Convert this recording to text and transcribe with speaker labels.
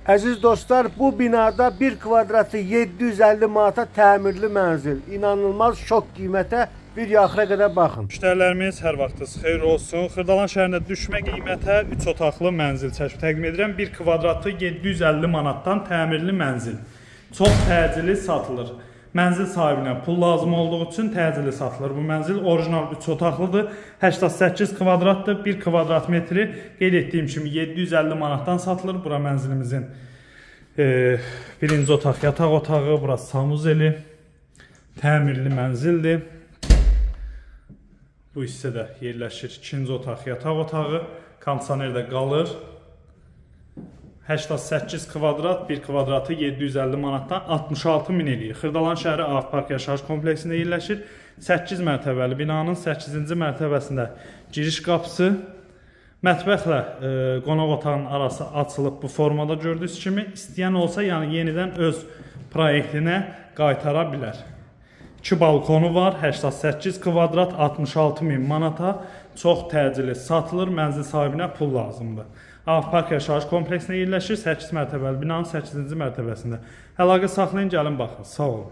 Speaker 1: Əziz dostlar, bu binada 1 kvadratı 750 manata təmirli mənzil. İnanılmaz şok qiymətə bir axıra qədər baxın.
Speaker 2: Müştərilərimiz hər vaxtınız xeyir olsun. Xırdalan şəhərində düşmə qiymətə 3 otaqlı mənzil təqdim edirəm. 1 kvadratı 750 manatdan təmirli mənzil. Çox təcili satılır. Mənzil sahibinə pul lazım olduğu üçün təcili satılır. Bu mənzil orijinal 3 otaqlıdır. 88 kvadratdır. 1 kvadrat metri qeyd etdiyim kimi 750 manatdan satılır. Bura mənzilimizin birinci otaq yataq otağı, burası sanuzeli. Təmirli mənzildir. Bu hissədə yerləşir ikinci otaq yataq otağı. Kondisioner də qalır. 88 kvadrat, 1 kvadratı 750 manatdan 66 min eləyir. Xırdalan şəhəri Avpark yaşayış kompleksində yerləşir. 8 mərtəbəli binanın 8-ci mərtəbəsində giriş qapısı, mətbəxlə qonaq otağının arası açılıb bu formada gördüyünüz kimi. İstəyən olsa, yəni yenidən öz proyektinə qaytara bilər. 2 balkonu var, 88 kvadrat, 66 min manata çox təcili satılır, mənzil sahibinə pul lazımdır. Avpark yaşayış kompleksində yerləşir, 8 mərtəbəli binanın 8-ci mərtəbəsində. Əlaqə saxlayın, gəlin baxın. Sağ olun.